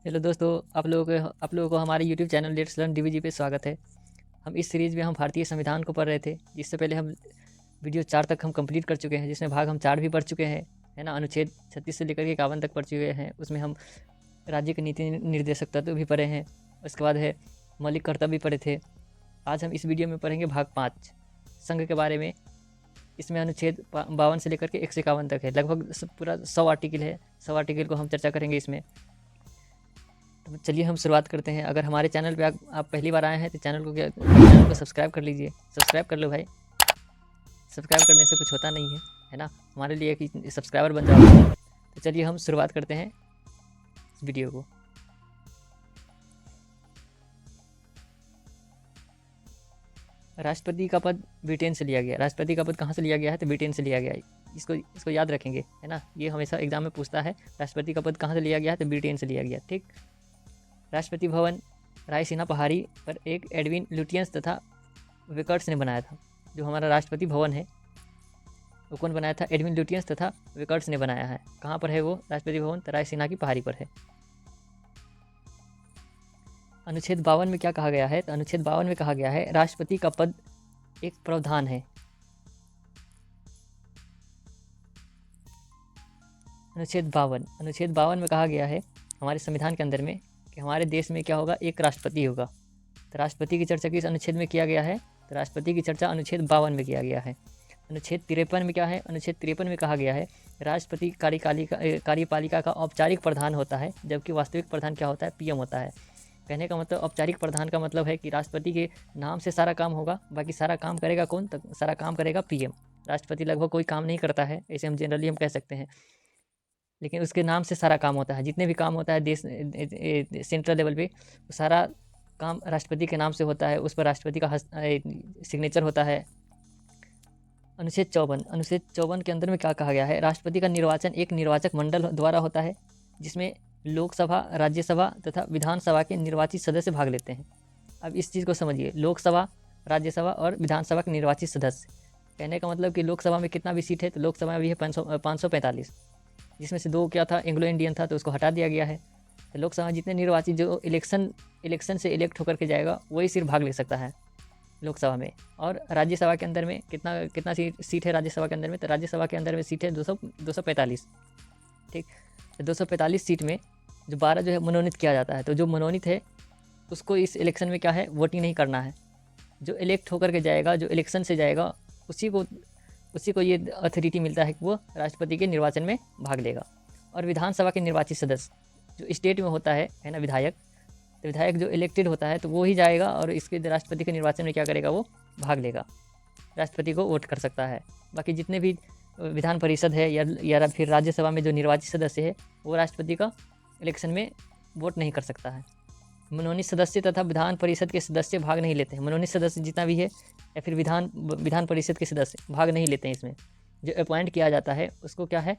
Hello दोस्तों, आप लोगों को हमारे यूट्यूब चैनल लेट्स लर्न डीवीजी पे स्वागत है। हम इस सीरीज़ में हम भारतीय संविधान को पढ़ रहे थे। जिससे पहले हम वीडियो 4 तक हम कंप्लीट कर चुके हैं, जिसमें भाग हम 4 भी पढ़ चुके हैं, है ना। अनुच्छेद 36 से लेकर के 51 तक पढ़ चुके हैं। उसमें हम राज्य के नीति निर्देशक तत्व भी पढ़े हैं। उसके बाद है मौलिक कर्तव्य भी पढ़े थे। आज हम इस वीडियो में पढ़ेंगे भाग 5 संघ के बारे में। इसमें अनुच्छेद 52 से लेकर के 151 तक है। लगभग पूरा 100 आर्टिकल है। 100 आर्टिकल को हम चर्चा करेंगे इसमें। तो चलिए हम शुरुआत करते हैं। अगर हमारे चैनल पे आप पहली बार आए हैं तो चैनल को सब्सक्राइब कर लीजिए। सब्सक्राइब कर लो भाई, सब्सक्राइब करने से कुछ होता नहीं है ना। हमारे लिए कि सब्सक्राइबर बन जाओ। तो चलिए हम शुरुआत करते हैं इस वीडियो को। राष्ट्रपति का पद ब्रिटेन से लिया गया। राष्ट्रपति का पद कहाँ से लिया गया है? तो ब्रिटेन से लिया गया है। इसको याद रखेंगे, है ना। ये हमेशा एग्जाम में पूछता है, राष्ट्रपति का पद कहाँ से लिया गया है? तो ब्रिटेन से लिया गया। ठीक। राष्ट्रपति भवन रायसीना पहाड़ी पर एक एडविन लुटियंस तथा विकर्ट्स ने बनाया था। जो हमारा राष्ट्रपति भवन है वो कौन बनाया था? एडविन लुटियंस तथा विकर्ट्स ने बनाया है। कहाँ पर है वो राष्ट्रपति भवन? तो रायसीना की पहाड़ी पर है। अनुच्छेद 52 में क्या कहा गया है? तो अनुच्छेद 52 में कहा गया है राष्ट्रपति का पद एक प्रावधान है। अनुच्छेद 52 में कहा गया है हमारे संविधान के अंदर में कि हमारे देश में क्या होगा? एक राष्ट्रपति होगा। तो राष्ट्रपति की चर्चा किस अनुच्छेद में किया गया है? तो राष्ट्रपति की चर्चा अनुच्छेद 52 में किया गया है। अनुच्छेद 53 में क्या है? अनुच्छेद 53 में कहा गया है राष्ट्रपति कार्यपालिका का औपचारिक प्रधान होता है, जबकि वास्तविक प्रधान क्या होता है? पीएम होता है। कहने का मतलब औपचारिक प्रधान का मतलब है कि राष्ट्रपति के नाम से सारा काम होगा, बाकी सारा काम करेगा कौन? तो सारा काम करेगा पीएम। राष्ट्रपति लगभग कोई काम नहीं करता है, ऐसे हम जनरली हम कह सकते हैं, लेकिन उसके नाम से सारा काम होता है। जितने भी काम होता है देश सेंट्रल लेवल पे, सारा काम राष्ट्रपति के नाम से होता है। उस पर राष्ट्रपति का सिग्नेचर होता है। अनुच्छेद 54 के अंदर में क्या कहा गया है? राष्ट्रपति का निर्वाचन एक निर्वाचक मंडल द्वारा होता है, जिसमें लोकसभा, राज्यसभा तथा विधानसभा के निर्वाचित सदस्य भाग लेते हैं। अब इस चीज़ को समझिए, लोकसभा, राज्यसभा और विधानसभा के निर्वाचित सदस्य। कहने का मतलब कि लोकसभा में कितना भी सीट है? तो लोकसभा में भी है 545, जिसमें से 2 क्या था? एंग्लो इंडियन था, तो उसको हटा दिया गया है। तो लोकसभा जितने निर्वाचित जो इलेक्शन से इलेक्ट होकर के जाएगा वही सिर्फ भाग ले सकता है लोकसभा में। और राज्यसभा के अंदर में कितना सीट है राज्यसभा के अंदर में? तो राज्यसभा के अंदर में सीट है 245। ठीक। तो 245 सीट में जो 12 जो है मनोनीत किया जाता है। तो जो मनोनीत है उसको इस इलेक्शन में क्या है? वोटिंग नहीं करना है। जो इलेक्ट होकर के जाएगा, जो इलेक्शन से जाएगा, उसी को ये अथॉरिटी मिलता है कि वो राष्ट्रपति के निर्वाचन में भाग लेगा। और विधानसभा के निर्वाचित सदस्य जो स्टेट में होता है ना, विधायक, तो विधायक जो इलेक्टेड होता है तो वो ही जाएगा और इसके राष्ट्रपति के निर्वाचन में क्या करेगा? वो भाग लेगा, राष्ट्रपति को वोट कर सकता है। बाकी जितने भी विधान परिषद है या फिर राज्यसभा में जो निर्वाचित सदस्य है वो राष्ट्रपति का इलेक्शन में वोट नहीं कर सकता है। मनोनीत सदस्य तथा विधान परिषद के सदस्य भाग नहीं लेते हैं। मनोनीत सदस्य जितना भी है या फिर विधान परिषद के सदस्य भाग नहीं लेते हैं। इसमें जो अपॉइंट किया जाता है उसको क्या है?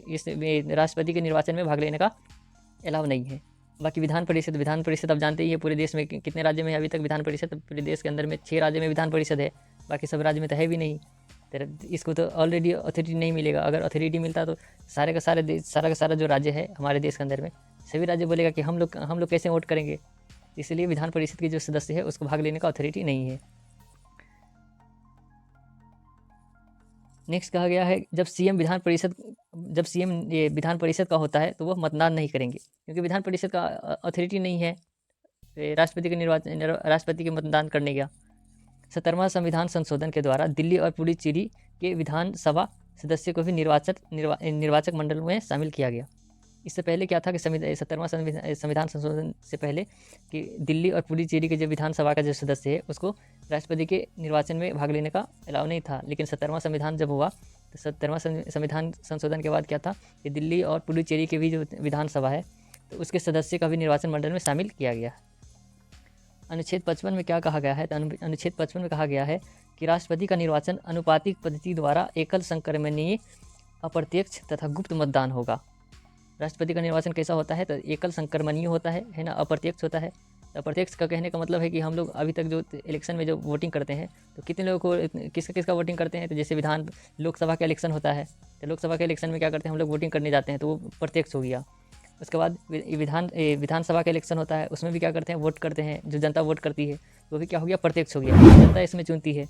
इस राष्ट्रपति के निर्वाचन में भाग लेने का अलाउ नहीं है। बाकी विधान परिषद आप जानते ही है पूरे देश में कितने राज्य में है अभी तक विधान परिषद? पूरे देश के अंदर में 6 राज्य में विधान परिषद है, बाकी सब राज्य में तो है भी नहीं। तो इसको तो ऑलरेडी अथॉरिटी नहीं मिलेगा। अगर अथॉरिटी मिलता तो सारा का सारा जो राज्य है हमारे देश के अंदर में, सभी राज्य बोलेगा कि हम लोग कैसे वोट करेंगे। इसलिए विधान परिषद के जो सदस्य है उसको भाग लेने का अथॉरिटी नहीं है। नेक्स्ट कहा गया है जब सीएम ये विधान परिषद का होता है तो वह मतदान नहीं करेंगे, क्योंकि विधान परिषद का अथॉरिटी नहीं है राष्ट्रपति के मतदान करने का। 17वां संविधान संशोधन के द्वारा दिल्ली और पुडुचेरी के विधानसभा सदस्य को भी निर्वाचक मंडल में शामिल किया गया। इससे पहले क्या था कि 17वां संविधान संशोधन से पहले कि दिल्ली और पुडुचेरी के जो विधानसभा का जो सदस्य है उसको राष्ट्रपति के निर्वाचन में भाग लेने का अलाउ नहीं था। लेकिन 17वां संविधान जब हुआ तो 17वां संविधान संशोधन के बाद क्या था कि दिल्ली और पुडुचेरी के भी जो विधानसभा है तो उसके सदस्य का भी निर्वाचन मंडल में शामिल किया गया। अनुच्छेद 55 में क्या कहा गया है? तो अनुच्छेद 55 में कहा गया है कि राष्ट्रपति का निर्वाचन अनुपातिक पद्धति द्वारा एकल संक्रमणीय, अप्रत्यक्ष तथा गुप्त मतदान होगा। राष्ट्रपति का निर्वाचन कैसा होता है? तो एकल संक्रमणीय होता है ना, अप्रत्यक्ष होता है। तो अप्रत्यक्ष का कहने का मतलब है कि हम लोग अभी तक जो इलेक्शन में जो वोटिंग करते हैं तो कितने लोगों को किसका वोटिंग करते हैं? तो जैसे लोकसभा का इलेक्शन होता है तो लोकसभा के इलेक्शन में क्या करते हैं? हम लोग वोटिंग करने जाते हैं तो वो प्रत्यक्ष हो गया। उसके बाद विधानसभा का इलेक्शन होता है, उसमें भी क्या करते हैं, वोट करते हैं, जो जनता वोट करती है वो भी क्या हो गया, प्रत्यक्ष हो गया, जनता इसमें चुनती है।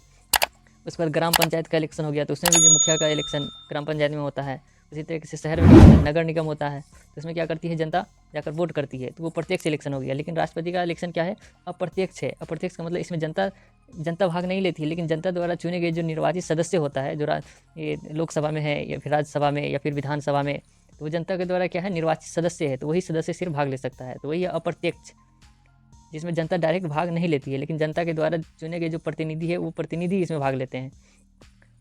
उसके बाद ग्राम पंचायत का इलेक्शन हो गया, तो उसमें भी जो मुखिया का इलेक्शन ग्राम पंचायत में होता है। उसी तरीके से शहर में क्या होता है, नगर निगम होता है, तो उसमें क्या करती है, जनता जाकर वोट करती है, तो वो प्रत्यक्ष इलेक्शन हो गया। लेकिन राष्ट्रपति का इलेक्शन क्या है, अप्रत्यक्ष है। अप्रत्यक्ष का मतलब इसमें जनता भाग नहीं लेती है, लेकिन जनता द्वारा चुने गए जो निर्वाचित सदस्य होता है, जो ये लोकसभा में है या फिर राज्यसभा में या फिर विधानसभा में, तो वो जनता के द्वारा क्या है, निर्वाचित सदस्य है, तो वही सदस्य सिर्फ भाग ले सकता है, तो वही है अप्रत्यक्ष, जिसमें जनता डायरेक्ट भाग नहीं लेती है, लेकिन जनता के द्वारा चुने गए जो प्रतिनिधि है वो प्रतिनिधि इसमें भाग लेते हैं।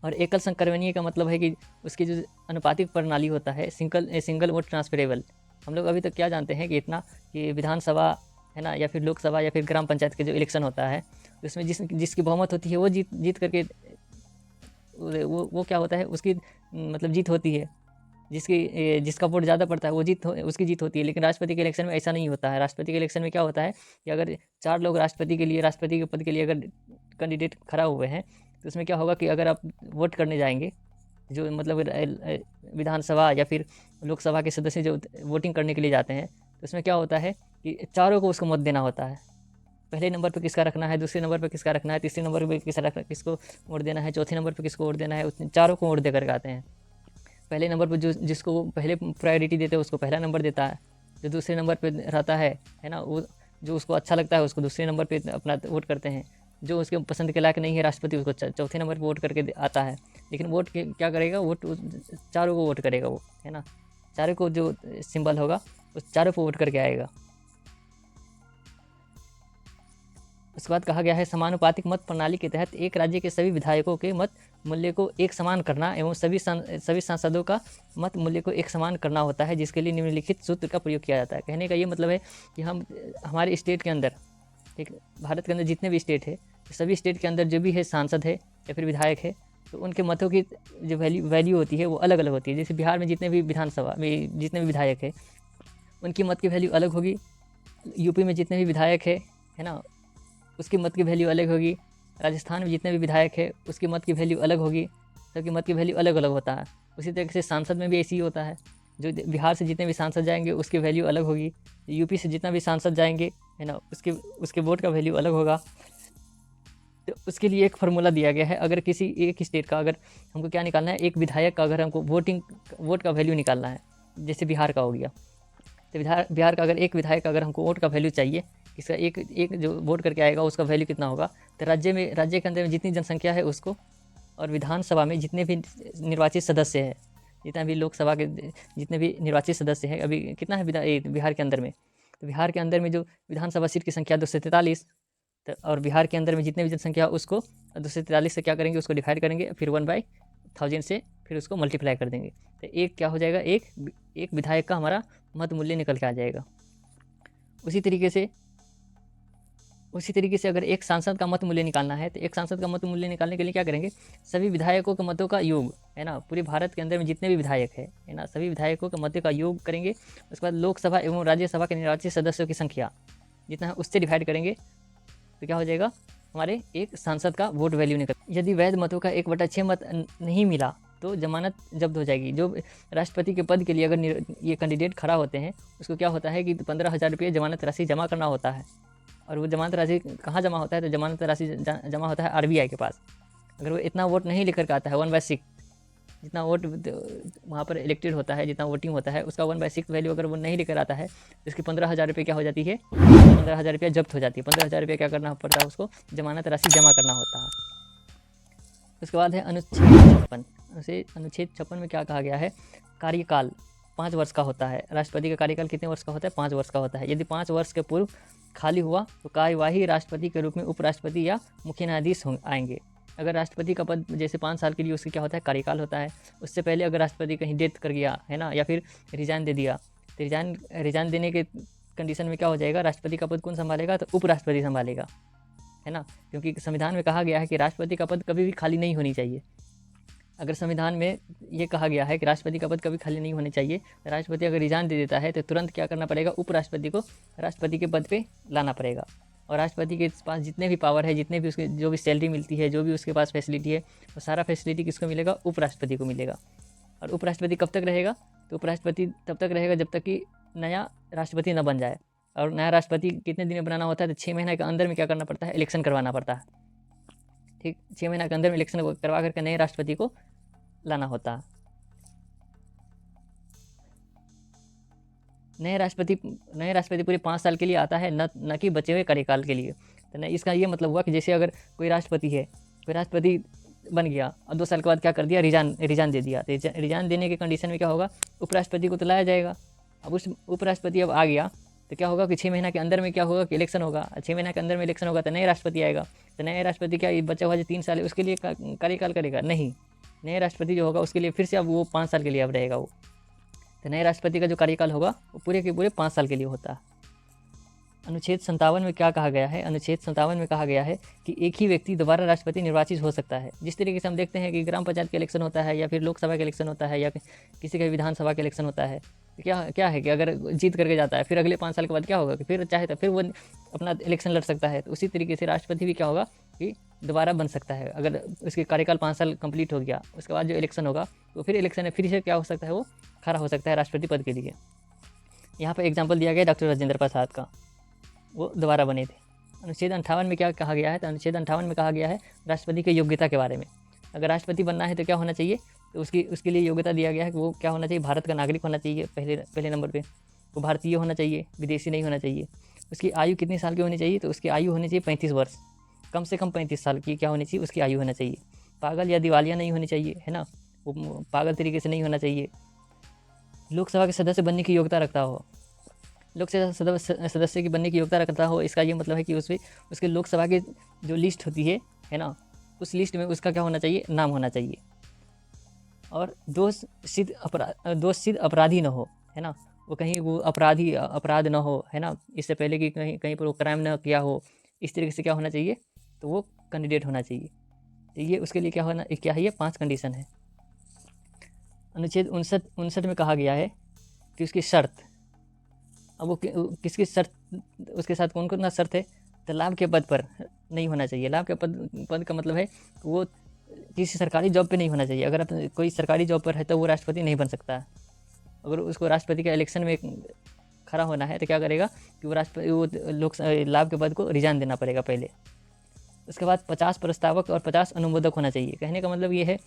और एकल संक्रमणीय का मतलब है कि उसकी जो अनुपातिक प्रणाली होता है, सिंगल वोट ट्रांसफरेबल। हम लोग अभी तक क्या जानते हैं कि इतना कि विधानसभा है ना, या फिर लोकसभा या फिर ग्राम पंचायत के जो इलेक्शन होता है, उसमें जिसकी बहुमत होती है वो जीत करके वो क्या होता है, उसकी मतलब जीत होती है। जिसका वोट ज़्यादा पड़ता है वो उसकी जीत होती है। लेकिन राष्ट्रपति के इलेक्शन में ऐसा नहीं होता है। राष्ट्रपति के इलेक्शन में क्या होता है कि अगर 4 लोग राष्ट्रपति के पद के लिए अगर कैंडिडेट खड़ा हुए हैं, तो उसमें क्या होगा कि अगर आप वोट करने जाएंगे, जो मतलब विधानसभा या फिर लोकसभा के सदस्य जो वोटिंग करने के लिए जाते हैं, तो उसमें क्या होता है कि चारों को उसको मत देना होता है। पहले नंबर पर किसका रखना है, दूसरे नंबर पर किसका रखना है, तीसरे नंबर पर किसको वोट देना है, चौथे नंबर पर किसको वोट देना है, चारों को वोट दे करके आते हैं। पहले नंबर पर जिसको पहले प्रायोरिटी देते हैं उसको पहला नंबर देता है, जो दूसरे नंबर पे रहता है ना, वो जो उसको अच्छा लगता है उसको दूसरे नंबर पे अपना वोट करते हैं। जो उसके पसंद के लायक नहीं है राष्ट्रपति, उसको चौथे नंबर पर वोट करके आता है। लेकिन वोट क्या करेगा, वोट चारों को वोट करेगा वो, है ना, चारों को जो सिंबल होगा उस चारों को वोट करके आएगा। उसके बाद कहा गया है, समानुपातिक मत प्रणाली के तहत एक राज्य के सभी विधायकों के मत मूल्य को एक समान करना एवं सभी सांसदों का मत मूल्य को एक समान करना होता है, जिसके लिए निम्नलिखित सूत्र का प्रयोग किया जाता है। कहने का ये मतलब है कि हमारे स्टेट के अंदर, ठीक, भारत के अंदर जितने भी स्टेट है, सभी स्टेट के अंदर जो भी है सांसद है या फिर विधायक है, तो उनके मतों की जो वैल्यू होती है वो अलग अलग होती है। जैसे बिहार में जितने भी विधानसभा में जितने भी विधायक है उनकी मत की वैल्यू अलग होगी। यूपी में जितने भी विधायक है ना, उसकी मत की वैल्यू अलग होगी। राजस्थान में जितने भी विधायक है उसकी मत की वैल्यू अलग होगी, सबकी मत की वैल्यू अलग अलग होता है। उसी तरीके से सांसद में भी ऐसे ही होता है। जो बिहार से जितने भी सांसद जाएंगे उसकी वैल्यू अलग होगी, यूपी से जितना भी सांसद जाएंगे, है ना, उसके वोट का वैल्यू अलग होगा। तो उसके लिए एक फार्मूला दिया गया है। अगर किसी एक स्टेट का अगर हमको क्या निकालना है, एक विधायक का अगर हमको वोट का वैल्यू निकालना है, जैसे बिहार का हो गया, तो बिहार का अगर एक विधायक का अगर हमको वोट का वैल्यू चाहिए, इसका एक जो वोट करके आएगा उसका वैल्यू कितना होगा, तो राज्य के अंदर में जितनी जनसंख्या है उसको, और विधानसभा में जितने भी निर्वाचित सदस्य हैं, जितना भी लोकसभा के जितने भी निर्वाचित सदस्य हैं, अभी कितना है बिहार के अंदर में, तो बिहार के अंदर में जो विधानसभा सीट की संख्या 243, तो और बिहार के अंदर में जितने भी जनसंख्या उसको 243 से क्या करेंगे, उसको डिवाइड करेंगे, फिर 1/1000 से फिर उसको मल्टीप्लाई कर देंगे, तो एक क्या हो जाएगा, एक विधायक का हमारा मत मूल्य निकल के आ जाएगा। उसी तरीके से अगर एक सांसद का मत मूल्य निकालना है, तो एक सांसद का मत मूल्य निकालने के लिए क्या करेंगे, सभी विधायकों के मतों का योग, है ना, पूरे भारत के अंदर में जितने भी विधायक है ना, सभी विधायकों के मतों का योग करेंगे। उसके बाद लोकसभा एवं राज्यसभा के निर्वाचित सदस्यों की संख्या जितना है उससे डिवाइड करेंगे, तो क्या हो जाएगा, हमारे एक सांसद का वोट वैल्यू निकल। यदि वैध मतों का 1/6 मत नहीं मिला तो जमानत जब्त हो जाएगी। जो राष्ट्रपति के पद के लिए अगर ये कैंडिडेट खड़ा होते हैं, उसको क्या होता है कि 15,000 रुपये जमानत राशि जमा करना होता है। और वो जमानत राशि कहाँ जमा होता है, तो जमानत राशि जमा होता है RBI के पास। अगर वो इतना वोट नहीं लेकर के आता है, 1/6 जितना वोट वहाँ पर इलेक्टेड होता है, जितना वोटिंग होता है, उसका 1/6 वैल्यू अगर वो नहीं लेकर आता है, तो इसकी 15,000 रुपये क्या हो जाती है, 15,000 रुपया जब्त हो जाती है। 15,000 रुपये क्या करना पड़ता है, उसको जमानत राशि जमा करना होता है। उसके बाद है अनुच्छेद 56 में क्या कहा गया है, कार्यकाल 5 वर्ष का होता है। राष्ट्रपति का कार्यकाल कितने वर्ष का होता है, 5 वर्ष का होता है। यदि 5 वर्ष के पूर्व खाली हुआ तो कार्यवाही राष्ट्रपति के रूप में उपराष्ट्रपति या मुख्य न्यायाधीश आएंगे। अगर राष्ट्रपति का पद जैसे 5 साल के लिए उसके क्या होता है, कार्यकाल होता है। उससे पहले अगर राष्ट्रपति कहीं डेथ कर गया, है ना, या फिर रिजाइन दे दिया, तो रिजाइन देने के कंडीशन में क्या हो जाएगा, राष्ट्रपति का पद कौन संभालेगा, तो उपराष्ट्रपति संभालेगा, है ना, क्योंकि संविधान में कहा गया है कि राष्ट्रपति का पद कभी भी खाली नहीं होनी चाहिए। अगर संविधान में ये कहा गया है कि राष्ट्रपति का पद कभी खाली नहीं होने चाहिए, तो राष्ट्रपति अगर रिजाइन दे देता है तो तुरंत क्या करना पड़ेगा, उपराष्ट्रपति को राष्ट्रपति के पद पे लाना पड़ेगा। और राष्ट्रपति के पास जितने भी पावर है, जितने भी उसके जो भी सैलरी मिलती है, जो भी उसके पास फैसिलिटी है, वो सारा फैसिलिटी किसको मिलेगा, उपराष्ट्रपति को मिलेगा। और उपराष्ट्रपति कब तक रहेगा, तो उपराष्ट्रपति तब तक रहेगा जब तक कि नया राष्ट्रपति न बन जाए। और नया राष्ट्रपति कितने दिन में बनाना होता है, तो 6 महीने के अंदर में क्या करना पड़ता है, इलेक्शन करवाना पड़ता है। ठीक, 6 महीने के अंदर में इलेक्शन करवा करके नए राष्ट्रपति को लाना होता है। नए राष्ट्रपति पूरे 5 साल के लिए आता है, न कि बचे हुए कार्यकाल के लिए। तो इसका ये मतलब हुआ कि जैसे अगर कोई राष्ट्रपति बन गया और 2 साल के बाद क्या कर दिया, रिजाइन दे दिया। तो रिजाइन देने के कंडीशन में क्या होगा, उपराष्ट्रपति को तो लाया जाएगा। अब उस उपराष्ट्रपति अब आ गया तो क्या होगा कि 6 महीना के अंदर में क्या होगा कि इलेक्शन होगा। 6 महीना के अंदर में इलेक्शन होगा तो नए राष्ट्रपति आएगा। तो नए राष्ट्रपति क्या बचा हुआ जो 3 साल है उसके लिए कार्यकाल करेगा? नहीं, नए राष्ट्रपति जो होगा उसके लिए फिर से अब वो 5 साल के लिए अब रहेगा वो। तो नए राष्ट्रपति का जो कार्यकाल होगा वो पूरे के पूरे 5 साल के लिए होता है। अनुच्छेद 57 में क्या कहा गया है? अनुच्छेद 57 में कहा गया है कि एक ही व्यक्ति दोबारा राष्ट्रपति निर्वाचित हो सकता है। जिस तरीके से हम देखते हैं कि ग्राम पंचायत का इलेक्शन होता है या फिर लोकसभा का इलेक्शन होता है या किसी का विधानसभा का इलेक्शन होता है, तो क्या है कि अगर जीत करके जाता है फिर अगले 5 साल के बाद क्या होगा कि फिर चाहे तो फिर वो अपना इलेक्शन लड़ सकता है। तो उसी तरीके से राष्ट्रपति भी क्या होगा कि दोबारा बन सकता है। अगर उसके कार्यकाल 5 साल कंप्लीट हो गया उसके बाद जो इलेक्शन होगा तो फिर इलेक्शन में फिर से क्या हो सकता है, वो खड़ा हो सकता है राष्ट्रपति पद के लिए। यहाँ पर एग्जाम्पल दिया गया डॉक्टर राजेंद्र प्रसाद का, वो दोबारा बने थे। अनुच्छेद 58 में क्या कहा गया है? तो अनुच्छेद 58 में कहा गया है राष्ट्रपति की योग्यता के बारे में। अगर राष्ट्रपति बनना है तो क्या होना चाहिए, तो उसके लिए योग्यता दिया गया है कि वो क्या होना चाहिए, भारत का नागरिक होना चाहिए। पहले नंबर पे वो भारतीय होना चाहिए, विदेशी नहीं होना चाहिए। उसकी आयु कितने साल की होनी चाहिए, तो उसकी आयु होनी चाहिए 35 वर्ष, कम से कम 35 साल की क्या होनी चाहिए, उसकी आयु होना चाहिए। पागल या दिवालिया नहीं होनी चाहिए, है ना, वो पागल तरीके से नहीं होना चाहिए। लोकसभा के सदस्य बनने की योग्यता रखता हो, लोकसभा सदस्य की बनने की योग्यता रखता हो। इसका ये मतलब है कि उसके लोकसभा की जो लिस्ट होती है ना, उस लिस्ट में उसका क्या होना चाहिए, नाम होना चाहिए। और दोष सिद्ध अपराधी न हो, है ना, वो कहीं वो अपराध न हो, है ना, इससे पहले कि कहीं पर वो क्राइम न किया हो, इस तरीके से क्या होना चाहिए, तो वो कैंडिडेट होना चाहिए। तो ये उसके लिए क्या है, ये 5 कंडीशन है। अनुच्छेद 59 में कहा गया है कि उसकी शर्त, अब वो किसकी शर्त, उसके साथ कौन कौन सा शर्त है, तो लाभ के पद पर नहीं होना चाहिए। लाभ के पद का मतलब है वो किसी सरकारी जॉब पे नहीं होना चाहिए। अगर कोई सरकारी जॉब पर है तो वो राष्ट्रपति नहीं बन सकता। अगर उसको राष्ट्रपति के इलेक्शन में खड़ा होना है तो क्या करेगा कि वो लाभ के पद को रिजाइन देना पड़ेगा पहले। उसके बाद 50 प्रस्तावक और 50 अनुमोदक होना चाहिए। कहने का मतलब ये है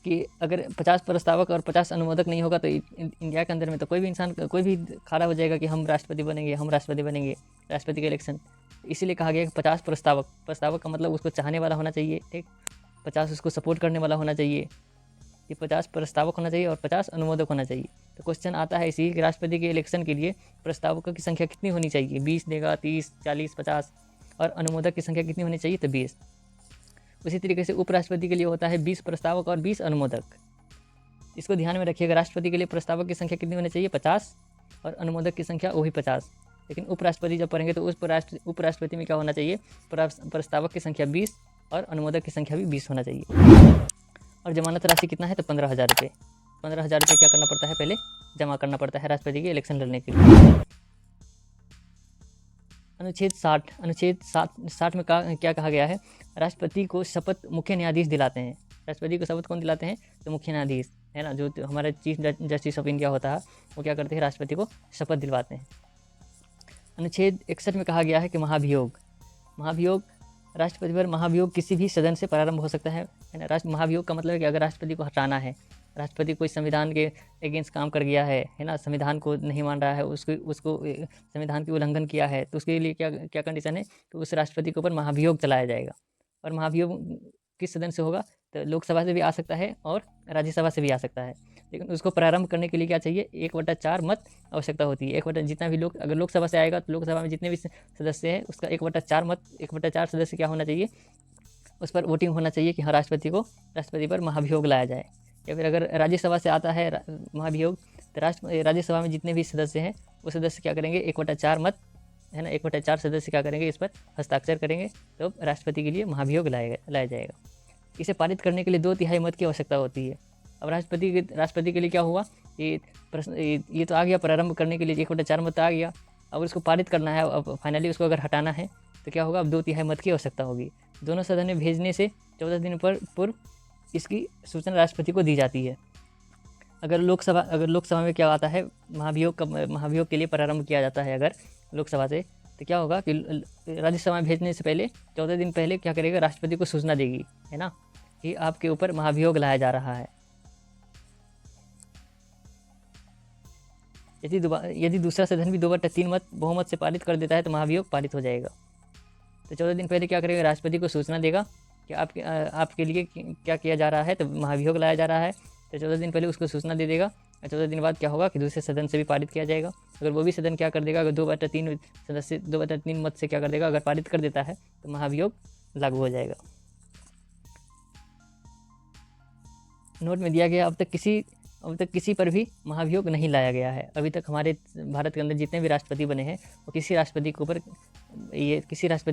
कि अगर 50 प्रस्तावक और 50 अनुमोदक नहीं होगा तो इंडिया के अंदर में तो कोई भी इंसान, कोई भी खड़ा हो जाएगा कि हम राष्ट्रपति बनेंगे राष्ट्रपति का इलेक्शन। इसीलिए कहा गया कि 50 प्रस्तावक का मतलब उसको चाहने वाला होना चाहिए, ठीक, 50 उसको सपोर्ट करने वाला होना चाहिए। ये 50 प्रस्तावक होना चाहिए और 50 अनुमोदक होना चाहिए। तो क्वेश्चन आता है इसी कि राष्ट्रपति के इलेक्शन के लिए प्रस्तावकों की संख्या कितनी होनी चाहिए, 20 देगा, 30, 40, 50, और अनुमोदक की संख्या कितनी होनी चाहिए, तो 20। उसी तरीके से उपराष्ट्रपति के लिए होता है 20 प्रस्तावक और 20 अनुमोदक। इसको ध्यान में रखिएगा, राष्ट्रपति के लिए प्रस्तावक की संख्या कितनी होनी चाहिए, 50, और अनुमोदक की संख्या वही 50। लेकिन उपराष्ट्रपति जब पढ़ेंगे तो उस उपराष्ट्रपति में क्या होना चाहिए, प्रस्तावक की संख्या 20 और अनुमोदक की संख्या भी 20 होना चाहिए। और जमानत राशि कितना है, तो 15,000 रुपये। 15,000 रुपये क्या करना पड़ता है, पहले जमा करना पड़ता है राष्ट्रपति के इलेक्शन लड़ने के लिए। अनुच्छेद 60 में क्या कहा गया है, राष्ट्रपति को शपथ मुख्य न्यायाधीश दिलाते हैं। राष्ट्रपति को शपथ कौन दिलाते हैं, तो मुख्य न्यायाधीश, है ना, जो हमारे चीफ जस्टिस ऑफ इंडिया होता है, वो क्या करते हैं, राष्ट्रपति को शपथ दिलवाते हैं। अनुच्छेद 61 में कहा गया है कि महाभियोग राष्ट्रपति पर महाभियोग किसी भी सदन से प्रारंभ हो सकता है ना। महाभियोग का मतलब है कि अगर राष्ट्रपति को हटाना है, राष्ट्रपति कोई संविधान के अगेंस्ट काम कर गया है ना, संविधान को नहीं मान रहा है, उसको संविधान की उल्लंघन किया है, तो उसके लिए क्या कंडीशन है, तो उस राष्ट्रपति के ऊपर महाभियोग चलाया जाएगा। और महाभियोग किस सदन से होगा, तो लोकसभा से भी आ सकता है और राज्यसभा से भी आ सकता है। लेकिन उसको प्रारंभ करने के लिए क्या चाहिए, 1/4 मत आवश्यकता होती है। जितना भी लोग, अगर लोकसभा से आएगा तो लोकसभा में जितने भी सदस्य हैं उसका 1/4 सदस्य क्या होना चाहिए, उस पर वोटिंग होना चाहिए कि हाँ राष्ट्रपति पर महाभियोग लाया जाए। या फिर अगर राज्यसभा से आता है महाभियोग, तो राज्यसभा में जितने भी सदस्य हैं वो सदस्य क्या करेंगे, 1/4 मत, है ना, 1/4 सदस्य क्या करेंगे, इस पर हस्ताक्षर करेंगे, तो राष्ट्रपति के लिए महाभियोग लाया जाएगा। इसे पारित करने के लिए 2/3 मत की आवश्यकता होती है। अब राष्ट्रपति के लिए क्या हुआ, ये तो आ गया, प्रारंभ करने के लिए 1/4 मत आ गया। अब उसको पारित करना है, अब फाइनली उसको अगर हटाना है तो क्या होगा, अब 2/3 मत की आवश्यकता होगी। दोनों सदन में भेजने से 14 दिन पूर्व इसकी सूचना राष्ट्रपति को दी जाती है। अगर लोकसभा में क्या आता है, महाभियोग के लिए प्रारंभ किया जाता है अगर लोकसभा से, तो क्या होगा कि राज्यसभा में भेजने से पहले 14 दिन पहले क्या करेगा, राष्ट्रपति को सूचना देगी, है ना, कि आपके ऊपर महाभियोग लाया जा रहा है। यदि दूसरा सदन भी 2/3 मत बहुमत से पारित कर देता है तो महाभियोग पारित हो जाएगा। तो 14 दिन पहले क्या करेगा, राष्ट्रपति को सूचना देगा कि आपके लिए क्या किया जा रहा है, तो महाभियोग लाया जा रहा है। तो 14 दिन पहले उसको सूचना दे देगा, और 14 दिन बाद क्या होगा कि दूसरे सदन से भी पारित किया जाएगा। अगर वो भी सदन क्या कर देगा, अगर 2/3 सदस्य 2/3 मत से क्या कर देगा, अगर पारित कर देता है तो महाभियोग लागू हो जाएगा। नोट में दिया गया, अब तक किसी पर भी महाभियोग नहीं लाया गया है। अभी तक हमारे भारत के अंदर जितने भी राष्ट्रपति बने हैं वो किसी राष्ट्रपति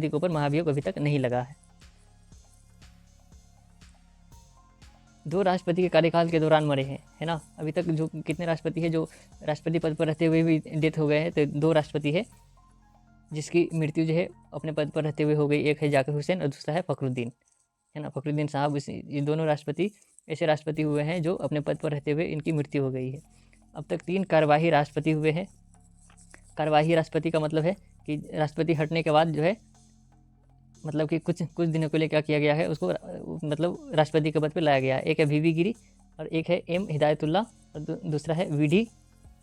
के ऊपर महाभियोग अभी तक नहीं लगा है। 2 राष्ट्रपति के कार्यकाल के दौरान मरे हैं, है ना। अभी तक जो कितने राष्ट्रपति हैं जो राष्ट्रपति पद पर रहते हुए भी डेथ हो गए हैं, तो 2 राष्ट्रपति है जिसकी मृत्यु जो है अपने पद पर रहते हुए हो गई। एक है जाकिर हुसैन और दूसरा है फखरुद्दीन, है ना। फखरुद्दीन साहब, ये दोनों राष्ट्रपति ऐसे राष्ट्रपति हुए हैं जो अपने पद पर रहते हुए इनकी मृत्यु हो गई है। अब तक 3 कार्यवाही राष्ट्रपति हुए हैं। कार्यवाही राष्ट्रपति का मतलब है कि राष्ट्रपति हटने के बाद जो है, मतलब कि कुछ दिनों के लिए क्या किया गया है, उसको मतलब राष्ट्रपति के पद पर लाया गया है। एक है वीवी गिरी और एक है एम हिदायतुल्लाह और दूसरा है वीडी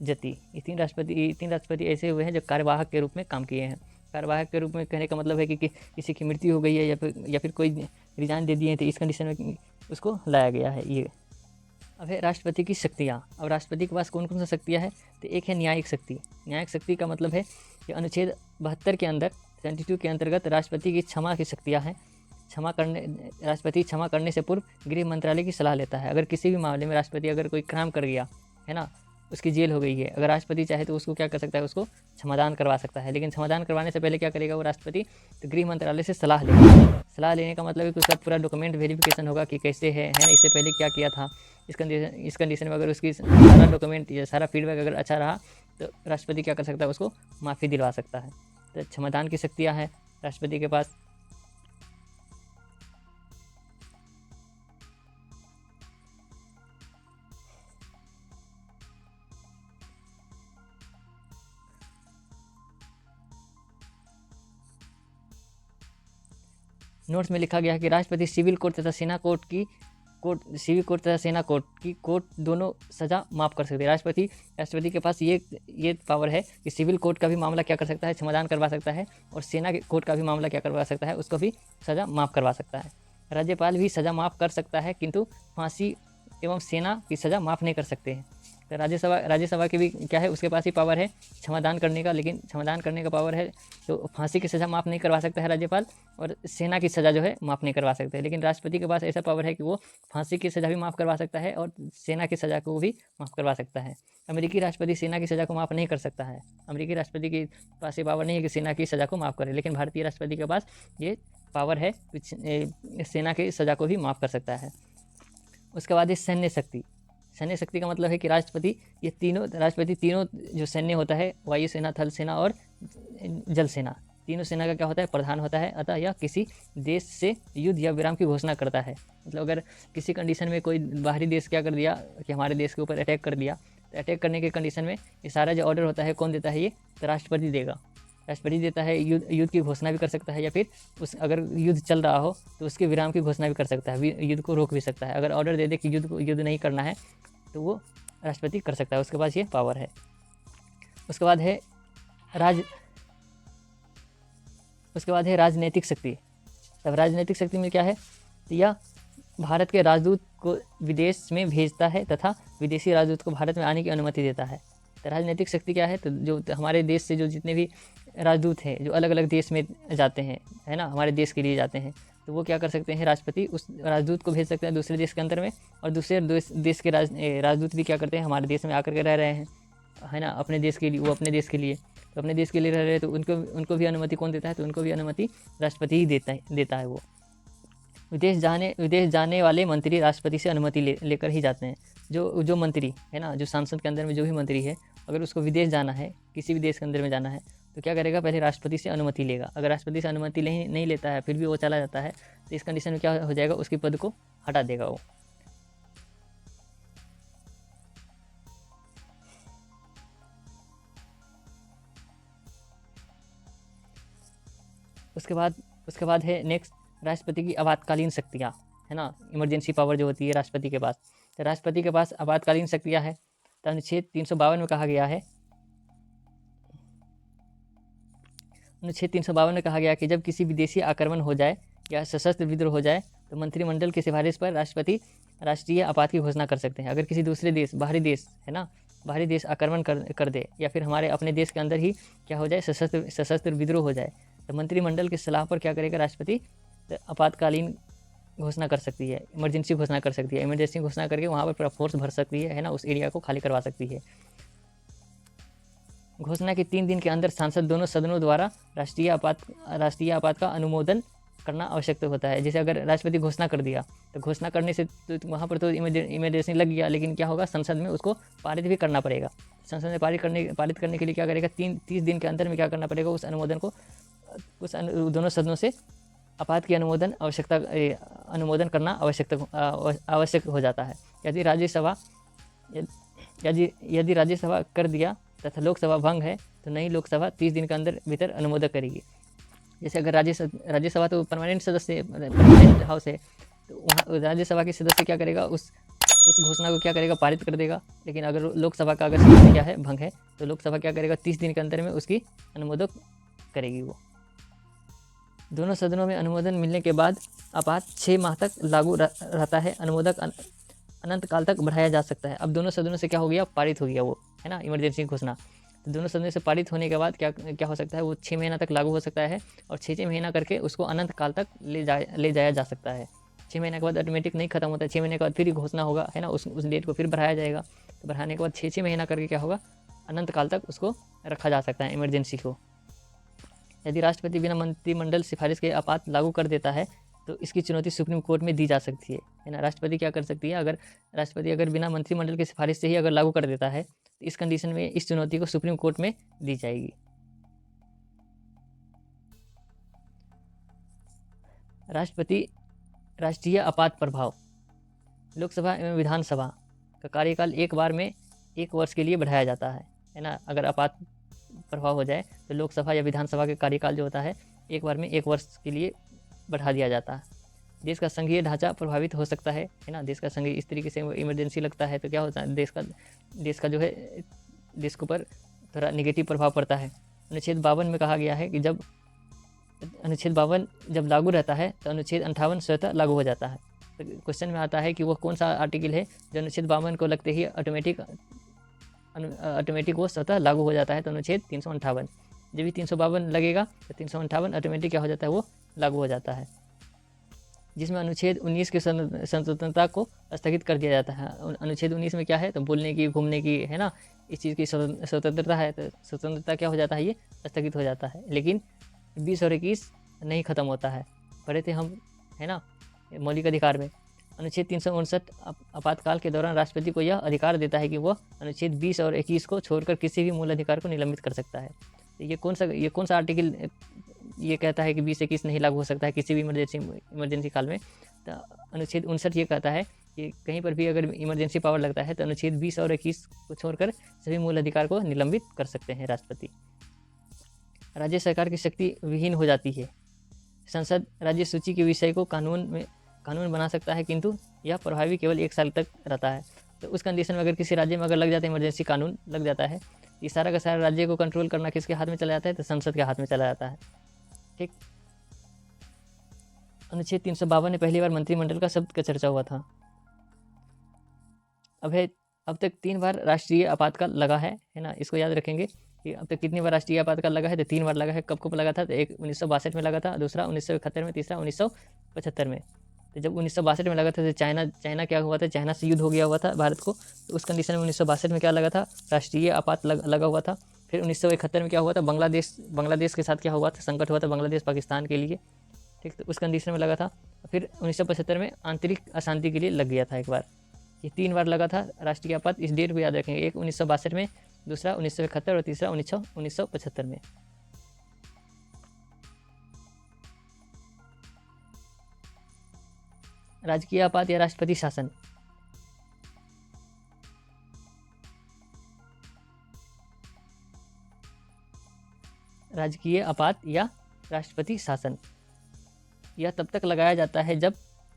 जती। ये 3 राष्ट्रपति ऐसे हुए हैं जो कार्यवाहक के रूप में काम किए हैं। कार्यवाहक के रूप में कहने का मतलब है कि किसी की मृत्यु हो गई है या फिर कोई रिजाइन दे दिए हैं, तो इस कंडीशन में उसको लाया गया है ये। अब है राष्ट्रपति की शक्तियाँ। अब राष्ट्रपति के पास कौन कौन सा शक्तियाँ है, तो एक है न्यायिक शक्ति। न्यायिक शक्ति का मतलब है कि अनुच्छेद 72 के अंदर 72 के अंतर्गत राष्ट्रपति की क्षमा की शक्तियाँ हैं। राष्ट्रपति क्षमा करने से पूर्व गृह मंत्रालय की सलाह लेता है। अगर किसी भी मामले में राष्ट्रपति अगर कोई क्राइम कर गया है ना, उसकी जेल हो गई है, अगर राष्ट्रपति चाहे तो उसको क्या कर सकता है, उसको क्षमादान करवा सकता है। लेकिन क्षमादान करवाने से पहले क्या करेगा वो राष्ट्रपति, तो गृह मंत्रालय से सलाह लेगा। सलाह लेने का मतलब है कि उसका पूरा डॉक्यूमेंट वेरिफिकेशन होगा कि कैसे है ना, इससे पहले क्या किया था। इस कंडीशन में अगर उसकी सारा डॉक्यूमेंट या सारा फीडबैक अगर अच्छा रहा तो राष्ट्रपति क्या कर सकता है, उसको माफ़ी दिलवा सकता है। तो क्षमादान की शक्तियाँ हैं राष्ट्रपति के पास। नोट्स में लिखा गया है कि राष्ट्रपति सिविल कोर्ट तथा सेना कोर्ट की दोनों सज़ा माफ़ कर सकते हैं। राष्ट्रपति के पास ये पावर है कि सिविल कोर्ट का भी मामला क्या कर सकता है, क्षमादान करवा सकता है, और सेना के कोर्ट का भी मामला क्या करवा सकता है, उसको भी सज़ा माफ़ करवा सकता है। राज्यपाल भी सज़ा माफ़ कर सकता है, किंतु फांसी एवं सेना की सज़ा माफ़ नहीं कर सकते हैं। तो राज्यसभा की भी क्या है, उसके पास ही पावर है क्षमादान करने का, लेकिन क्षमादान करने का पावर है तो फांसी की सज़ा माफ़ नहीं करवा सकता है राज्यपाल, और सेना की सज़ा जो है माफ़ नहीं करवा सकते। लेकिन राष्ट्रपति के पास ऐसा पावर है कि वो फांसी की सज़ा भी माफ़ करवा सकता है और सेना की सज़ा को भी माफ़ करवा सकता है। अमेरिकी राष्ट्रपति सेना की सज़ा को माफ़ नहीं कर सकता है। अमेरिकी राष्ट्रपति के पास ये पावर नहीं है कि सेना की सज़ा को माफ़ करे, लेकिन भारतीय राष्ट्रपति के पास ये पावर है कि सेना की सज़ा को भी माफ़ कर सकता है। उसके बाद ये सैन्य शक्ति का मतलब है कि राष्ट्रपति तीनों जो सैन्य होता है, वायुसेना, थल सेना और जल सेना, तीनों सेना का क्या होता है, प्रधान होता है। अतः यह किसी देश से युद्ध या विराम की घोषणा करता है। मतलब अगर किसी कंडीशन में कोई बाहरी देश क्या कर दिया कि हमारे देश के ऊपर अटैक कर दिया, तो अटैक करने के कंडीशन में ये सारा जो ऑर्डर होता है कौन देता है, ये तो राष्ट्रपति देगा। राष्ट्रपति देता है। युद्ध की घोषणा भी कर सकता है, या फिर अगर युद्ध चल रहा हो तो उसके विराम की घोषणा भी कर सकता है, युद्ध को रोक भी सकता है। अगर ऑर्डर दे दे कि युद्ध नहीं करना है तो वो राष्ट्रपति कर सकता है, उसके पास ये पावर है। उसके बाद है राजनीतिक शक्ति। तब राजनीतिक शक्ति में क्या है, तो यह भारत के राजदूत को विदेश में भेजता है तथा विदेशी राजदूत को भारत में आने की अनुमति देता है। तो राजनीतिक शक्ति क्या है, तो जो हमारे देश से जो जितने भी राजदूत हैं जो अलग अलग देश में जाते हैं, है ना, हमारे देश के लिए जाते हैं, तो वो क्या कर सकते हैं, राष्ट्रपति उस राजदूत को भेज सकते हैं दूसरे देश के अंदर में, और दूसरे देश के राजदूत भी क्या करते हैं, हमारे देश में आकर के रह रहे हैं, है ना, अपने देश के लिए, वो अपने देश के लिए, तो अपने देश के लिए रह रहे हैं, तो उनको भी अनुमति कौन देता है, तो उनको भी अनुमति राष्ट्रपति ही देता है। वो विदेश जाने वाले मंत्री राष्ट्रपति से अनुमति लेकर ही जाते हैं। जो मंत्री है ना, जो संसद के अंदर में जो भी मंत्री है, अगर उसको विदेश जाना है, किसी भी देश के अंदर में जाना है, तो क्या करेगा, पहले राष्ट्रपति से अनुमति लेगा। अगर राष्ट्रपति से अनुमति नहीं लेता है, फिर भी वो चला जाता है, तो इस कंडीशन में क्या हो जाएगा, उसके पद को हटा देगा वो। उसके बाद है नेक्स्ट राष्ट्रपति की आपातकालीन शक्तियाँ, है ना, इमरजेंसी पावर जो होती है राष्ट्रपति के पास। तो राष्ट्रपति के पास आपातकालीन शक्तियाँ है। तो अनुच्छेद 352 में कहा गया है, अनुच्छेद 352 में कहा गया कि जब किसी विदेशी आक्रमण हो जाए या सशस्त्र विद्रोह हो जाए तो मंत्रिमंडल की सिफारिश पर राष्ट्रपति राष्ट्रीय आपात की घोषणा कर सकते हैं। अगर किसी दूसरे देश, बाहरी देश, है ना, बाहरी देश आक्रमण कर दे या फिर हमारे अपने देश के अंदर ही क्या हो जाए, सशस्त्र विद्रोह हो जाए, तो मंत्रिमंडल की सलाह पर क्या करेगा राष्ट्रपति, आपातकालीन घोषणा कर सकती है, इमरजेंसी घोषणा कर सकती है। इमरजेंसी घोषणा करके वहाँ पर फोर्स भर सकती है ना, उस एरिया को खाली करवा सकती है। घोषणा के 3 दिन के अंदर सांसद दोनों सदनों द्वारा राष्ट्रीय आपात का अनुमोदन करना आवश्यक होता है। जैसे अगर राष्ट्रपति घोषणा कर दिया तो घोषणा करने से तो वहाँ पर तो इमरजेंसी लग गया, लेकिन क्या होगा, संसद में उसको पारित भी करना पड़ेगा। संसद में पारित करने के लिए क्या करेगा, 30 दिन के अंदर में क्या करना पड़ेगा, उस अनुमोदन को दोनों सदनों से आपात की अनुमोदन करना आवश्यक हो जाता है। यदि राज्यसभा कर दिया तथा लोकसभा भंग है तो नई लोकसभा 30 दिन के अंदर भीतर अनुमोदन करेगी। जैसे अगर राज्यसभा तो परमानेंट हाउस है, तो वहाँ राज्यसभा के सदस्य क्या करेगा, उस घोषणा को क्या करेगा, पारित कर देगा। लेकिन अगर लोकसभा का अगर सदस्य क्या है, भंग है, तो लोकसभा क्या करेगा, 30 दिन के अंदर में उसकी अनुमोदन करेगी। वो दोनों सदनों में अनुमोदन मिलने के बाद आपात 6 माह तक लागू रहता है। अनुमोदक अनंत काल तक बढ़ाया जा सकता है। अब दोनों सदनों से क्या हो गया, पारित हो गया वो, है ना, इमरजेंसी घोषणा। तो दोनों सदनों से पारित होने के बाद क्या हो सकता है, वो 6 महीना तक लागू हो सकता है और 6 महीना करके उसको अनंत काल तक ले जाया जा सकता है। 6 महीने के बाद ऑटोमेटिक नहीं खत्म होता है, 6 महीने के बाद फिर घोषणा होगा, है ना, उस डेट को फिर बढ़ाया जाएगा। तो बढ़ाने के बाद 6 महीना करके क्या होगा, अनंत काल तक उसको रखा जा सकता है इमरजेंसी को। यदि राष्ट्रपति बिना मंत्रिमंडल सिफारिश के आपात लागू कर देता है तो इसकी चुनौती सुप्रीम कोर्ट में दी जा सकती है ना। राष्ट्रपति क्या कर सकती है, अगर राष्ट्रपति अगर बिना मंत्रिमंडल की सिफारिश से ही अगर लागू कर देता है तो इस कंडीशन में इस चुनौती को सुप्रीम कोर्ट में दी जाएगी। राष्ट्रपति राष्ट्रीय आपात प्रभाव। लोकसभा एवं विधानसभा का कार्यकाल एक बार में 1 वर्ष के लिए बढ़ाया जाता है ना। अगर आपात प्रभाव हो जाए तो लोकसभा या विधानसभा के कार्यकाल जो होता है एक बार में 1 वर्ष के लिए बढ़ा दिया जाता है। देश का संघीय ढांचा प्रभावित हो सकता है ना। देश का संघीय इस तरीके से इमरजेंसी लगता है तो क्या होता है, देश का जो है, देश के ऊपर थोड़ा निगेटिव प्रभाव पड़ता है। अनुच्छेद 52 में कहा गया है कि जब अनुच्छेद 52 जब लागू रहता है तो अनुच्छेद 58 स्वतः लागू हो जाता है। तो क्वेश्चन में आता है कि वो कौन सा आर्टिकल है जो अनुच्छेद 52 को लगते ही ऑटोमेटिक वो स्वतः लागू हो जाता है। तो अनुच्छेद 358, जब भी 352 लगेगा तो 358 ऑटोमेटिक क्या हो जाता है, वो लागू हो जाता है। जिसमें अनुच्छेद 19 की स्वतंत्रता को स्थगित कर दिया जाता है। अनुच्छेद 19 में क्या है, तो बोलने की, घूमने की, है ना, इस चीज़ की स्वतंत्रता है। तो स्वतंत्रता क्या हो जाता है, ये स्थगित हो जाता है। लेकिन 20 और 21 नहीं ख़त्म होता है, पढ़े थे हम, है ना, मौलिक अधिकार में। अनुच्छेद 359 आपातकाल के दौरान राष्ट्रपति को यह अधिकार देता है कि वह अनुच्छेद 20 और 21 को छोड़कर किसी भी मूल अधिकार को निलंबित कर सकता है। तो ये कौन सा आर्टिकल ये कहता है कि 20-21 नहीं लागू हो सकता है किसी भी इमरजेंसी काल में। तो अनुच्छेद 59 ये कहता है कि कहीं पर भी अगर इमरजेंसी पावर लगता है तो अनुच्छेद 20 और 21 को छोड़कर सभी मूल अधिकार को निलंबित कर सकते हैं राष्ट्रपति। राज्य सरकार की शक्ति विहीन हो जाती है। संसद राज्य सूची के विषय को कानून बना सकता है, किंतु यह प्रभावी केवल 1 साल तक रहता है। तो उस कंडीशन में अगर किसी राज्य में अगर लग जाता है, इमरजेंसी कानून लग जाता है, ये सारा का सारा राज्य को कंट्रोल करना किसके हाथ में चला जाता है, तो संसद के हाथ में चला जाता है। ठीक। अनुच्छेद 352 में पहली बार मंत्रिमंडल का शब्द का चर्चा हुआ था। अब तक 3 बार राष्ट्रीय आपातकाल लगा है ना। इसको याद रखेंगे कि अब तक कितनी बार राष्ट्रीय आपातकाल लगा है, तो 3 बार लगा है। कब लगा था, तो एक 1962 में लगा था, दूसरा 1971 में, तीसरा 1975 में। तो जब 1962 में लगा था तो चाइना क्या हुआ था, चाइना से युद्ध हो गया हुआ था भारत को। तो उस कंडीशन में 1962 में क्या लगा था, राष्ट्रीय आपात लगा हुआ था। फिर 1971 में क्या हुआ था, बांग्लादेश के साथ क्या हुआ था, संकट हुआ था बांग्लादेश पाकिस्तान के लिए। ठीक, तो उस कंडीशन में लगा था। फिर 1975 में आंतरिक अशांति के लिए लग गया था एक बार। ये 3 बार लगा था राष्ट्रीय आपात। इस डेट को याद रखेंगे, एक 1962 में, दूसरा 1971 और तीसरा 1975 में। राजकीय आपात या राष्ट्रपति शासन। राजकीय आपात या राष्ट्रपति शासन। यह तब तक लगाया जाता है जब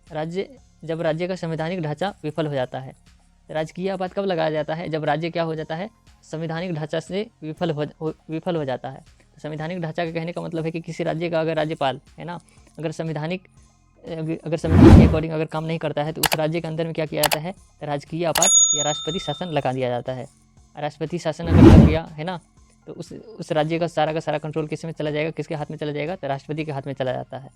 राज्य का संवैधानिक ढांचा विफल हो जाता है। राजकीय आपात कब लगाया जाता है? जब राज्य क्या हो जाता है? संवैधानिक ढांचा से विफल हो जाता है। तो संवैधानिक ढांचा का कहने का मतलब है कि किसी राज्य का अगर राज्यपाल है ना, अगर संविधान के अकॉर्डिंग अगर काम नहीं करता है तो उस राज्य के अंदर में क्या किया जाता है? राजकीय आपात या राष्ट्रपति शासन लगा दिया जाता है। राष्ट्रपति शासन अगर लग गया है ना, तो उस राज्य का सारा कंट्रोल किस में चला जाएगा? किसके हाथ में चला जाएगा? तो राष्ट्रपति के हाथ में चला जाता है।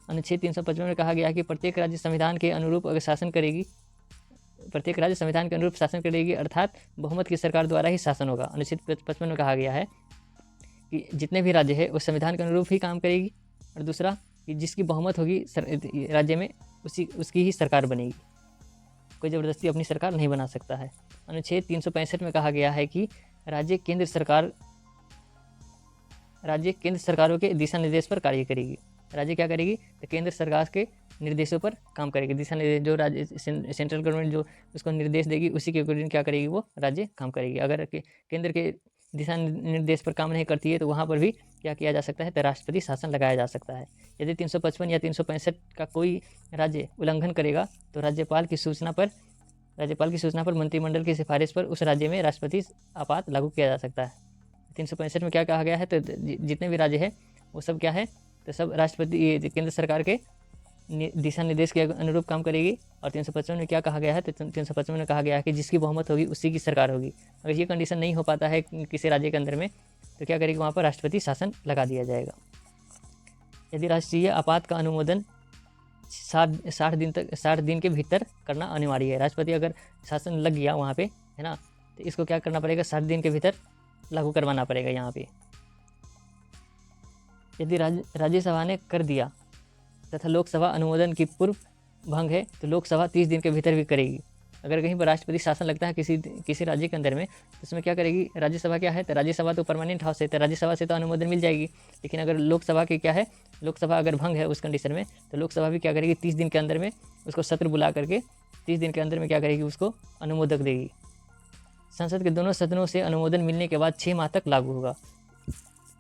अनुच्छेद 355 में कहा गया है कि प्रत्येक राज्य संविधान के अनुरूप अगर शासन करेगी, प्रत्येक राज्य संविधान के अनुरूप शासन करेगी, अर्थात बहुमत की सरकार द्वारा ही शासन होगा। अनुच्छेद 55 में कहा गया है कि जितने भी राज्य है वो संविधान के अनुरूप ही काम करेगी, और दूसरा कि जिसकी बहुमत होगी राज्य में उसकी ही सरकार बनेगी, कोई ज़बरदस्ती अपनी सरकार नहीं बना सकता है। अनुच्छेद 365 में कहा गया है कि राज्य केंद्र सरकारों के दिशा निर्देश पर कार्य करेगी। राज्य क्या करेगी? तो केंद्र सरकार के निर्देशों पर काम करेगी। दिशा निर्देश जो राज्य सेंट्रल गवर्नमेंट जो उसको निर्देश देगी उसी के अकॉर्डिंग क्या करेगी? वो राज्य काम करेगी। अगर केंद्र के दिशा निर्देश पर काम नहीं करती है तो वहाँ पर भी क्या किया जा सकता है? तो राष्ट्रपति शासन लगाया जा सकता है। यदि 355 या 365 का कोई राज्य उल्लंघन करेगा तो राज्यपाल की सूचना पर मंत्रिमंडल की सिफारिश पर उस राज्य में राष्ट्रपति आपात लागू किया जा सकता है। 365 में क्या कहा गया है? तो जितने भी राज्य है वो सब क्या है? तो सब राष्ट्रपति केंद्र सरकार के दिशा निर्देश के अनुरूप काम करेगी। और 355 में क्या कहा गया है? तो 355 में कहा गया है कि जिसकी बहुमत होगी उसी की सरकार होगी। अगर ये कंडीशन नहीं हो पाता है किसी राज्य के अंदर में तो क्या करेगी? वहाँ पर राष्ट्रपति शासन लगा दिया जाएगा। यदि राष्ट्रीय आपात का अनुमोदन 60 दिन के भीतर करना अनिवार्य है। राष्ट्रपति अगर शासन लग गया वहाँ पे है ना, तो इसको क्या करना पड़ेगा? 60 दिन के भीतर लागू करवाना पड़ेगा यहाँ पे। यदि राज्यसभा ने कर दिया तथा लोकसभा अनुमोदन की पूर्व भंग है तो लोकसभा 30 दिन के भीतर भी करेगी। अगर कहीं पर राष्ट्रपति शासन लगता है किसी राज्य के अंदर में तो उसमें क्या करेगी? राज्यसभा क्या है? तो राज्यसभा तो परमानेंट हाउस है, तो राज्यसभा से तो अनुमोदन मिल जाएगी। लेकिन अगर लोकसभा की क्या है, लोकसभा अगर भंग है उस कंडीशन में तो लोकसभा भी क्या करेगी? 30 दिन के अंदर में उसको सत्र बुला करके 30 दिन के अंदर में क्या करेगी? उसको अनुमोदक देगी। संसद के दोनों सदनों से अनुमोदन मिलने के बाद 6 माह तक लागू होगा।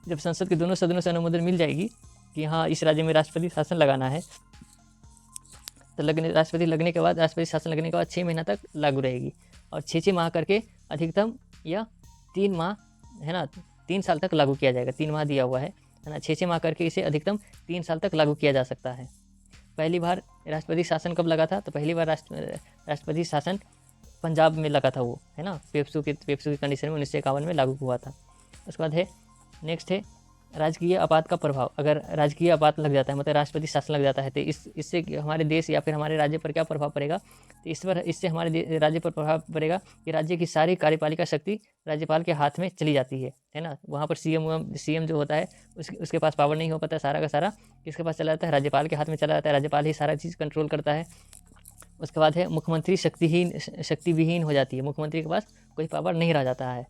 जब संसद के दोनों सदनों से अनुमोदन मिल जाएगी कि हाँ इस राज्य में राष्ट्रपति शासन लगाना है, तो राष्ट्रपति शासन लगने के बाद 6 महीना तक लागू रहेगी। और 6 माह करके अधिकतम या 3 माह है ना, 3 साल तक लागू किया जाएगा। 3 माह दिया हुआ है ना, 6 माह करके इसे अधिकतम 3 साल तक लागू किया जा सकता है। पहली बार राष्ट्रपति शासन कब लगा था? तो पहली बार राष्ट्रपति शासन पंजाब में लगा था वो है ना, पेप्सू की कंडीशन में 1951 में लागू हुआ था। उसके बाद है नेक्स्ट है राजकीय आपात का प्रभाव। अगर राजकीय आपात लग जाता है मतलब राष्ट्रपति शासन लग जाता है तो इससे हमारे देश या फिर हमारे राज्य पर क्या प्रभाव पड़ेगा? तो इससे हमारे राज्य पर प्रभाव पड़ेगा कि राज्य की सारी कार्यपालिका शक्ति राज्यपाल के हाथ में चली जाती है ना। वहाँ पर सीएम जो होता है उसके पास पावर नहीं हो पाता, सारा का सारा किसके पास चला जाता है? राज्यपाल के हाथ में चला जाता है। राज्यपाल ही सारा चीज़ कंट्रोल करता है। उसके बाद है मुख्यमंत्री शक्ति विहीन हो जाती है, मुख्यमंत्री के पास कोई पावर नहीं रह जाता है।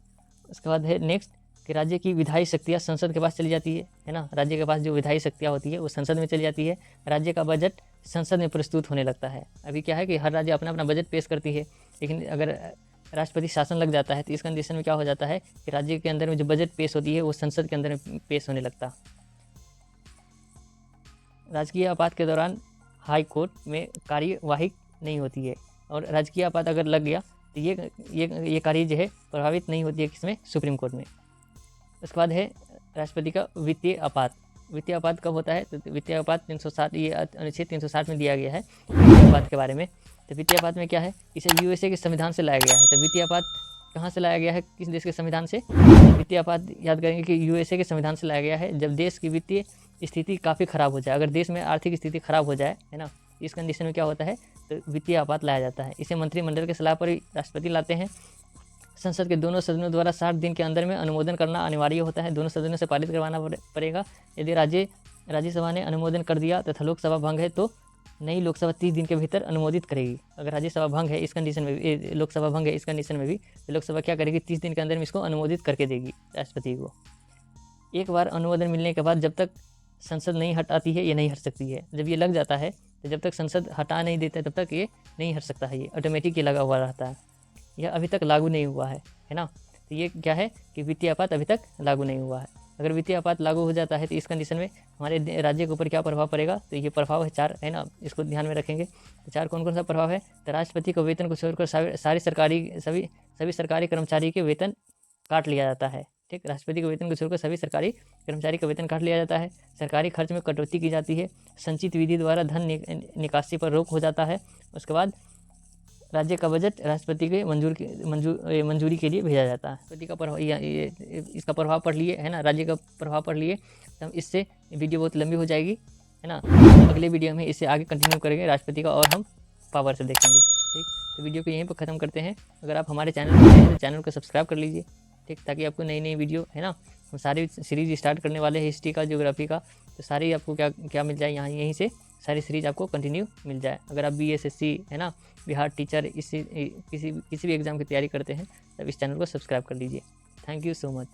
उसके बाद है नेक्स्ट कि राज्य की विधायी शक्तियाँ संसद के पास चली जाती है ना। राज्य के पास जो विधायी शक्तियाँ होती है वो संसद में चली जाती है। राज्य का बजट संसद में प्रस्तुत होने लगता है। अभी क्या है कि हर राज्य अपना अपना बजट पेश करती है, लेकिन अगर राष्ट्रपति शासन लग जाता है तो इस कंडीशन में क्या हो जाता है कि राज्य के अंदर में जो बजट पेश होती है वो संसद के अंदर में पेश होने लगता। राजकीय आपात के दौरान हाई कोर्ट में कार्यवाही नहीं होती है, और राजकीय आपात अगर लग गया तो ये कार्य जो है प्रभावित नहीं होती है किसमें? सुप्रीम कोर्ट में। उसके बाद है राष्ट्रपति का वित्तीय आपात। वित्तीय आपात कब होता है? तो वित्तीय आपात 360 ये अनुच्छेद 360 में दिया गया है वित्तीय आपात के बारे में। तो वित्तीय आपात में क्या है? इसे यूएसए के संविधान से लाया गया है। तो वित्तीय आपात कहाँ से लाया गया है? किस देश के संविधान से? वित्तीय आपात याद करेंगे कि यूएसए के संविधान से लाया गया है। जब देश की वित्तीय स्थिति काफ़ी ख़राब हो जाए, अगर देश में आर्थिक स्थिति ख़राब हो जाए है ना, इस कंडीशन में क्या होता है? तो वित्तीय आपात लाया जाता है। इसे मंत्रिमंडल के सलाह पर ही राष्ट्रपति लाते हैं। संसद के दोनों सदनों द्वारा 60 दिन के अंदर में अनुमोदन करना अनिवार्य होता है। दोनों सदनों से पारित करवाना पड़ेगा। यदि राज्यसभा ने अनुमोदन कर दिया तथा लोकसभा भंग है तो नई लोकसभा 30 दिन के भीतर अनुमोदित करेगी। अगर राज्यसभा भंग है इस कंडीशन में भी, लोकसभा भंग है इस कंडीशन में भी, तो लोकसभा क्या करेगी? 30 दिन के अंदर में इसको अनुमोदित करके देगी राष्ट्रपति को। एक बार अनुमोदन मिलने के बाद जब तक संसद नहीं हटाती है ये नहीं हट सकती है। जब ये लग जाता है तो जब तक संसद हटा नहीं देता तब तक ये नहीं हट सकता है, ये ऑटोमेटिक ये लगा हुआ रहता है। यह अभी तक लागू नहीं हुआ है ना। तो ये क्या है कि वित्तीय आपात अभी तक लागू नहीं हुआ है। अगर वित्तीय आपात लागू हो जाता है तो इस कंडीशन में हमारे राज्य के ऊपर क्या प्रभाव पड़ेगा, तो ये प्रभाव है 4 है ना, इसको ध्यान में रखेंगे। तो 4 कौन कौन सा प्रभाव है, तो राष्ट्रपति को वेतन को छोड़कर सभी सरकारी कर्मचारी के वेतन काट लिया जाता है। ठीक, राष्ट्रपति के वेतन को छोड़कर सभी सरकारी कर्मचारी का वेतन काट लिया जाता है। सरकारी खर्च में कटौती की जाती है। संचित विधि द्वारा धन निकासी पर रोक हो जाता है। उसके बाद राज्य का बजट राष्ट्रपति के मंजूरी के लिए भेजा जाता है। राष्ट्रपति का प्रभाव इसका प्रभाव पढ़ लिए है ना, राज्य का प्रभाव पढ़ लिए, तो इससे वीडियो बहुत लंबी हो जाएगी है ना। अगले वीडियो में इससे आगे कंटिन्यू करेंगे राष्ट्रपति का, और हम पावर से देखेंगे। ठीक, तो वीडियो को यहीं पर ख़त्म करते हैं। अगर आप हमारे चैनल पर नए हैं तो चैनल को सब्सक्राइब कर लीजिए। ठीक, ताकि आपको नई नई वीडियो है ना, हम सारी सीरीज स्टार्ट करने वाले हैं हिस्ट्री का, ज्योग्राफी का, तो सारी आपको क्या मिल जाए, यहीं से सारी सीरीज आपको कंटिन्यू मिल जाए। अगर आप BSSC है ना, बिहार टीचर, किसी भी एग्ज़ाम की तैयारी करते हैं तब इस चैनल को सब्सक्राइब कर लीजिए। Thank you so much.